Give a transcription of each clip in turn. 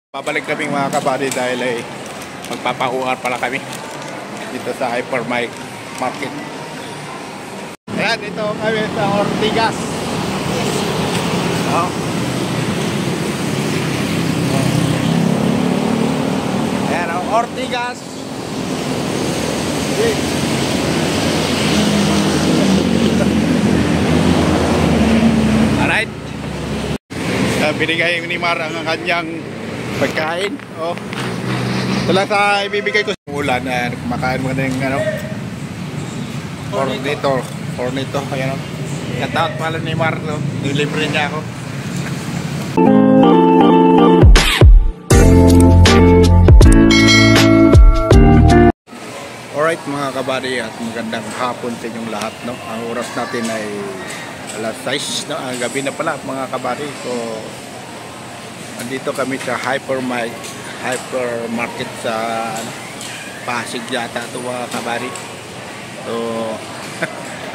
Babalik kami mga kabady dahil ay magpapahuar pala kami dito sa hypermarket. Ayan, dito kami sa Ortigas. Ayan, Ortigas. Alright. Binigay ni Mar ang kanyang pagkain. Ito lang sa ibibigay ko sa ulan. Kumakain mo na yung cornito. Ayan, nataot pala ni Mar. Nilibre niya ako. Alright mga kabady, at magandang hapon sa inyong lahat. Ang oras natin ay alas 6. Ang gabi na pala mga kabady. So andito kami sa hypermarket sa Pasig yata ito mga kabady. So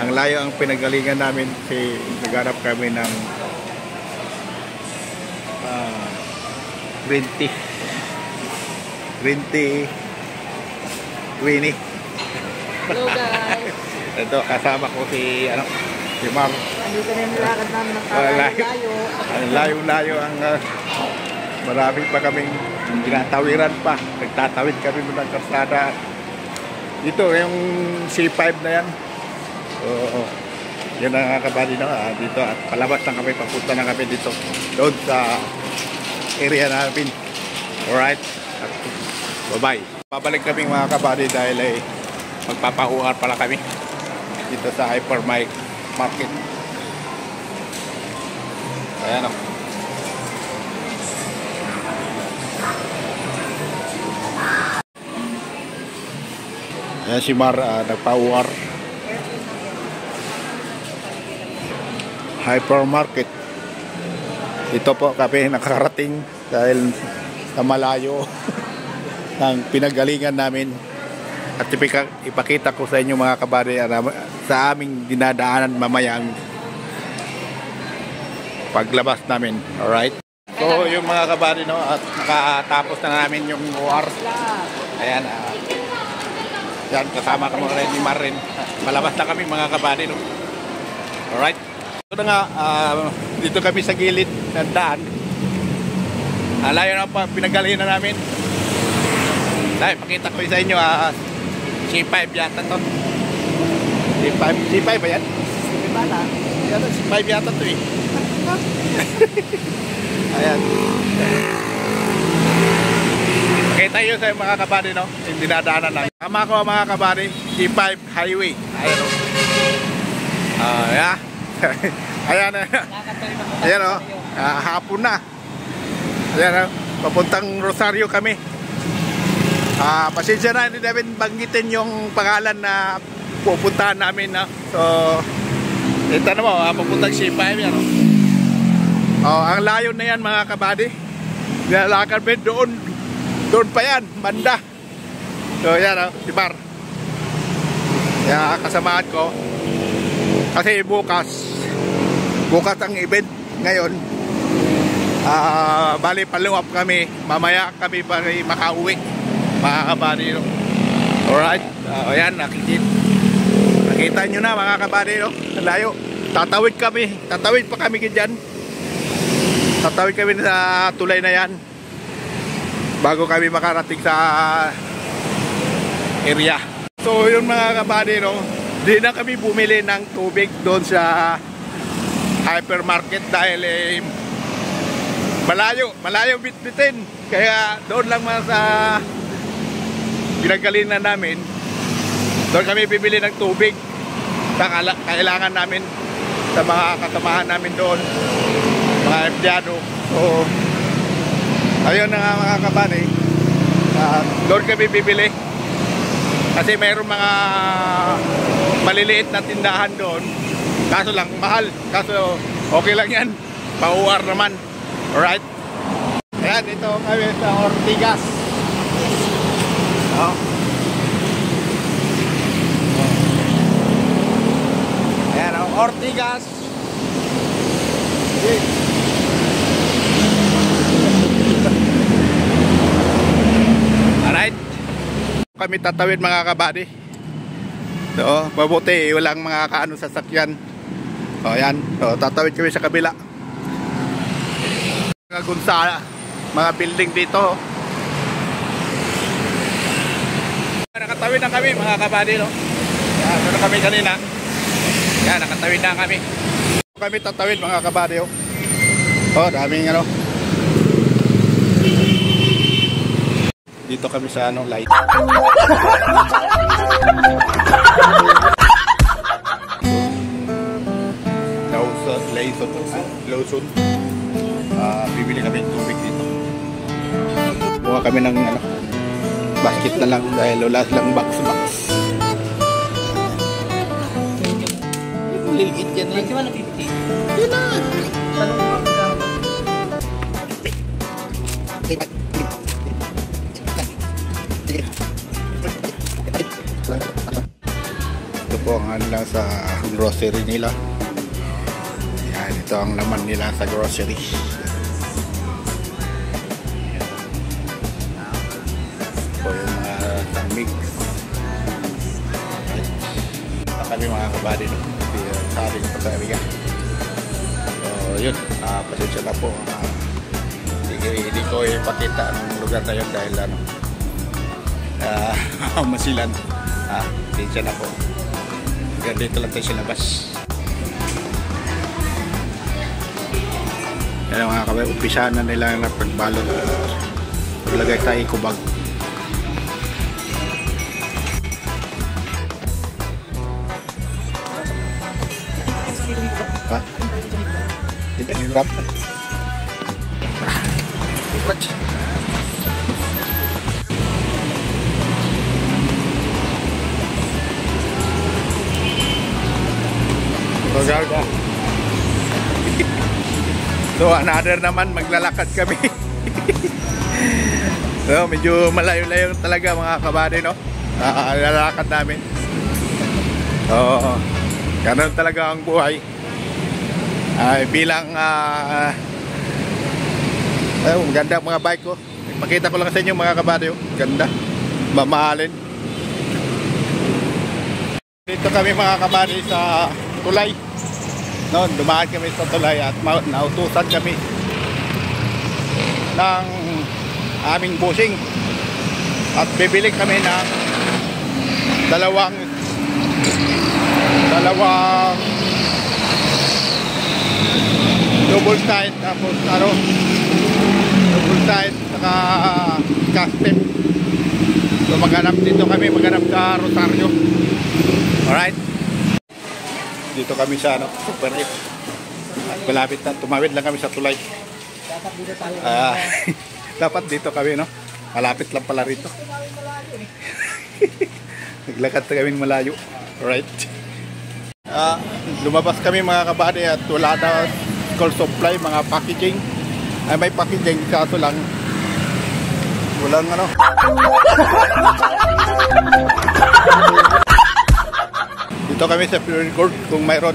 ang layo ang pinagalingan namin kasi naghanap kami ng green tea Winnie. Hello guys. Ito kasama ko si Mar. Andito na yung nilakad namin ng layo. Ang layo ang marami pa kaming tinatawiran pa. Nagtatawid kami ng karsada. Dito yung C5 na yan. Yan ang kabady na dito. At palabas na kami, papunta na kami dito. Doon sa area namin. Alright. Bye-bye. Babalik kami mga kabady dahil ay magpapahuar pala kami dito sa hypermarket. Ayan o. Ayan si Mar, nagpahuar. Hypermarket. Ito po kami nakarating dahil sa malayo ng pinagalingan namin. At ipakita ko sa inyo mga kabady sa aming dinadaanan mamayang paglabas namin. Alright? So yung mga kabady at nakatapos na namin yung UR. Ayan. Yan, kasama kami rin ni Marin. Malabas na kami mga kabady. Alright? So na nga, dito kami sa gilid ng daan. Layo na pa pinagalingan na namin. Dahil pakita ko sa inyo C5 yata to. C5 ba yan? C5 yata to eh. Ayan. Pakita nyo sa mga kabady yung dinadaanan lang. Tama ko mga kabady, C5 highway. Ayan o. Ayan. Ayan o. Hapon na. Ayan o. Papuntang Rosario kami. Pasensya na, hindi namin banggitin yung pangalan na pupuntahan namin. So, ito na mo, papuntang C5 yan. Ang layo na yan mga kabady. Nilalakad mo doon pa yan, banda. So, yan si Mar. Kasamahan ko. Kasi bukas ang event ngayon. Bali paluwap kami. Mamaya kami pa makauwi mga kabady. Alright. Ayan, nakita nyo na mga kabady. Layo. Tatawid pa kami dyan. Tatawid kami sa tulay na yan bago kami makarating sa area. So yun mga kabady, di na kami bumili ng tubig doon sa hypermarket dahil malayo bitbitin. Kaya doon lang sa pinagalinan namin, doon kami bibili ng tubig na kailangan namin sa mga kasamahan namin doon, mga empleyado. So ayun na nga mga kabady, doon kami bibili kasi mayroong mga maliliit na tindahan doon, kaso lang mahal, kaso okay lang yan, pauwar naman. Alright. Ayan, ito kami sa Ortigas. Ayan, Ortigas. kami tatawid mga kabady. So, mabuti walang mga kaano sasakyan. O yan, so, tatawid kami sa kabila. Mga gunsa, mga building dito. Nakatawid na kami mga kabady, no? Yan, doon kami kanina. Yan, nakatawid na kami. Kami tatawid mga kabady, oh. Oh, daming ano. Dito kami sa ano, light. Lawson. Bibili kami ng tubig dito. Buka kami ng ano, basket na lang dahil wala silang box. Liliit yan lang. Kaya 50? Yun na. Ito po ang ano lang sa grocery nila. Yan, ito ang laman nila sa grocery. Ito yung mga mix. Ito kami mga kabady, no? Sabi ng pagkabigan. So yun, pasensya na po. Hindi ko ipakita ang lugar na yun dahil ano, masilan. Pasensya na po. Kaya dito lang tayo sa labas. Yan mga kabay, umpisahan na nila na pagbalot. Paglagay tayo kubag. Ha? Hindi hirap. What? Gaga. So another naman, maglalakad kami. So medyo malayo-layo talaga mga kabady, no? Lalakad namin. Ganun talaga ang buhay. Bilang ganda mga bike ko. Pakita ko lang sa inyo mga kabady, ganda, mamahalin. Dito kami mga kabady sa tulay. No, dumaan kami sa tulay at nautusan kami ng aming busing at bibili kami ng dalawang double side, tapos ano, double side saka custom. So maghanap dito kami, maghanap sa Rosario. Alright, dito kami sa ano, Super F. At malapit na, tumawid lang kami sa tulay. Dapat dito tayo. Dapat dito kami, no? Malapit lang pala rito. Naglakad na kaming malayo. Alright. Lumabas kami mga kabady at wala na school supply, mga packaging. May packaging, kaso lang walang ano. Dito kami sa Pure Court kung mayroon.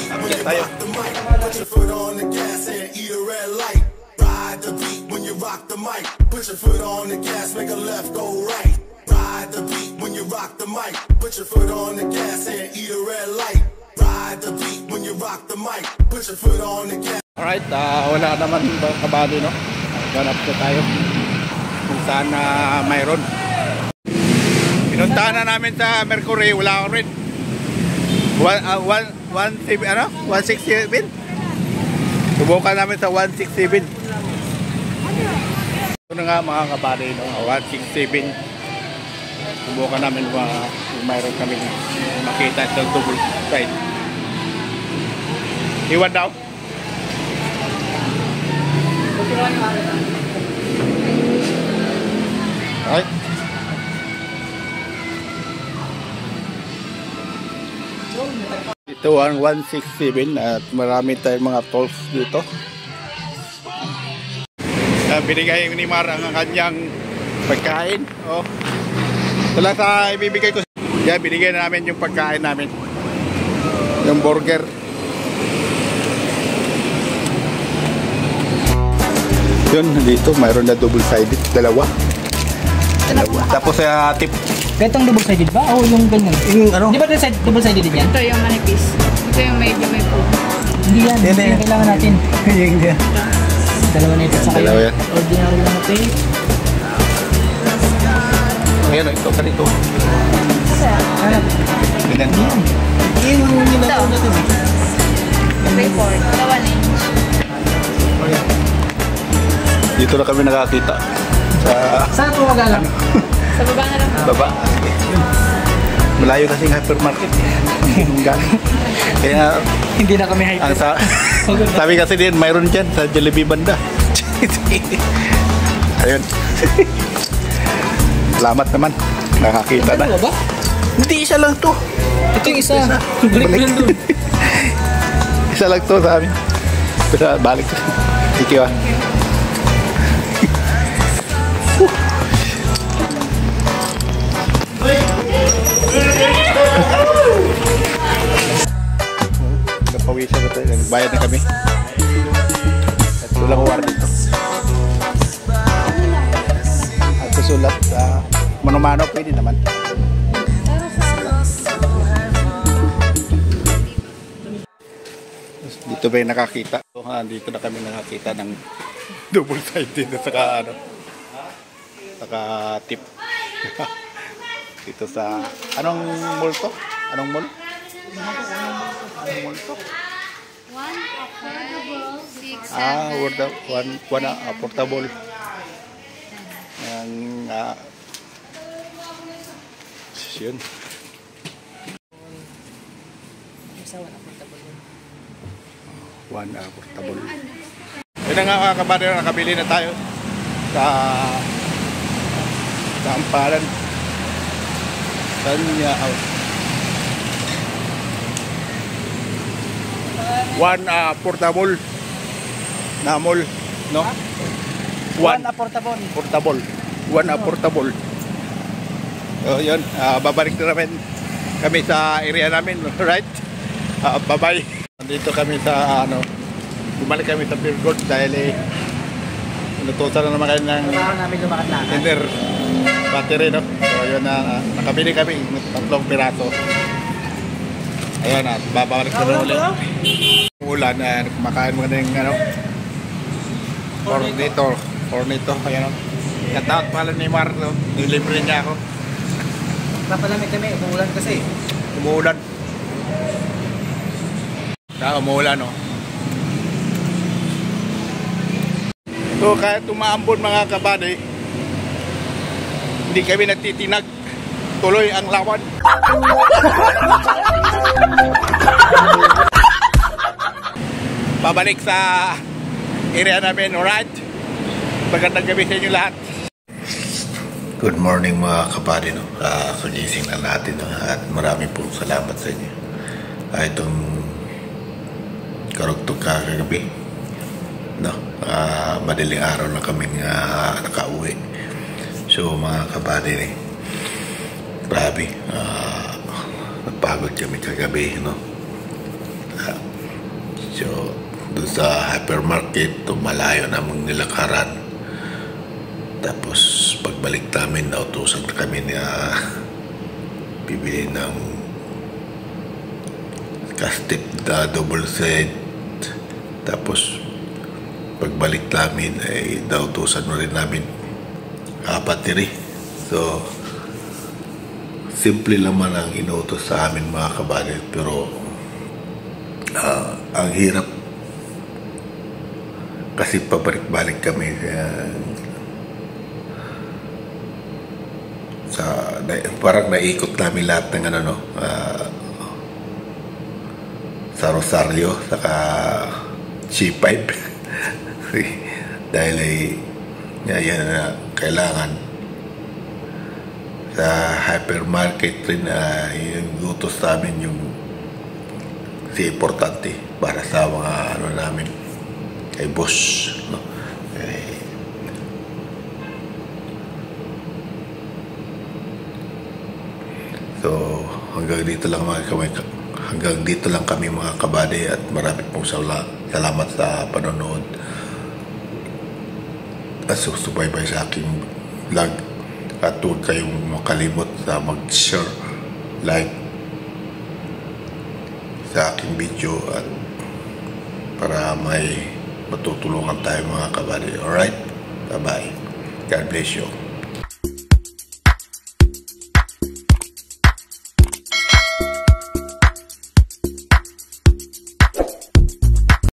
Akyat tayo. Put your foot on the gas and eat a red light. Ride the beat when you rock the mic. Put your foot on the gas, make a left, go right. Ride the beat when you rock the mic. Put your foot on the gas and eat a red light. Ride the beat when you rock the mic. Put your foot on the gas. Alright, wala naman kabady, no? Ganap na tayo kung saan mayroon. Pinuntahan na namin sa Mercury, wala akong rin. 167? Subukan namin sa 167. Ito na nga mga kabady, no? 167. Subukan namin kung mayroon kami makita sa double side. Iwan daw. Alright. Ito ang 167 at marami tayong mga tolls dito. Binigay ni Mar ang kanyang pagkain. Oh. Ito lang sa ibibigay ko. Yan, binigay na namin yung pagkain namin. Yung burger. Yun, dito mayroon na double sided, dalawa. Tapos tip. Ganitong double-sided ba? O yung ganyan? Yung ano? Di ba double-sided din yan? Ito yung manipis. Ito yung medyo may po. Hindi yan. Yan, Ito yan. yung kailangan natin. Yung yan. Dalawa na ito. Saka Dalawa yung yan. ordinary lang ito. Ayan, ito ka dito. Hanap. Ganyan. Yan yung nilato natin. 3/4. Ito 1 inch. Dito na kami nakakita. Sa Saan ito magalang? Sa baba na lang. baba. Malayo kasi ng hypermarket. Yung galing. Kaya Hindi na kami hype. ang sabi kasi din mayroon dyan sa Jollibee banda. Ayun. Salamat naman. Nakakita na. Dalawa ba? Hindi, isa lang to. Ito yung isa. Balik mo lang doon. Isa lang to sa amin. Pero balik. Thank you. Napawisan na tayo. Bayad na kami. At walang uwar dito. At susulat mano-mano pwede naman. Dito ba yung nakakita? Dito na kami nakakita ng double-sided na saka ano, saka tip. Dito sa anong mall to? Anong mall? Anong mall to? One affordable, 6, 7, Word of one portable. Ang yun. One portable. Yun na nga mga kabady, nakabili na tayo sa Amparan. Tanya out. One portable na mall, no? One portable. Portable. One portable. So, yun. Babalik na namin kami sa area namin, right? Bye-bye. Dito kami sa, bumalik kami sa Pure Gold dahil inutusan na naman kayo ng Kailangan namin lumakad-lakad. inner battery, no? So, yun na, nakabili kami ng 3 piraso. Ayun, at babalik na rin ulit. Ulan, kumakain mo na yung, Cornito, ayan, Kataot pala ni Marlo, nilibre niya ako. Papalamig kami, umuulan kasi. Umuulan. Umuulan, no? So, kahit umaambon mga kabady, hindi kami nagtitinag. Tuloy ang lawan. Pabalik sa area namin, alright? Magandang gabi sa inyo lahat. Good morning mga kabady, no? Kagising na natin, no? At marami pong salamat sa inyo. Itong karugtog kagabi, no? Madaling araw na kaming nakauwi. So mga kabady, grabe, napagod kami kagabi, no? So doon sa hypermarket, malayo namang nilakaran. Tapos pagbalik namin, nautusan na kami na bibili ng castip na double set. Tapos pagbalik namin ay nautusan na rin namin battery. So simple naman ang inutos sa amin mga kabady, pero ang hirap kasi pabalik-balik kami parang naikot namin lahat ng sa Rosario saka C5 dahil yan na kailangan sa hypermarket rin yung utos namin yung importante para sa mga namin kay boss, no? So hanggang dito lang kami mga kabady, at marami pong salamat sa panonood at susubaybay sa aking vlog. At huwag kayong makalimot na mag-share, like sa aking video at para may matutulungan tayo mga kabali. Alright? Bye-bye. God bless you.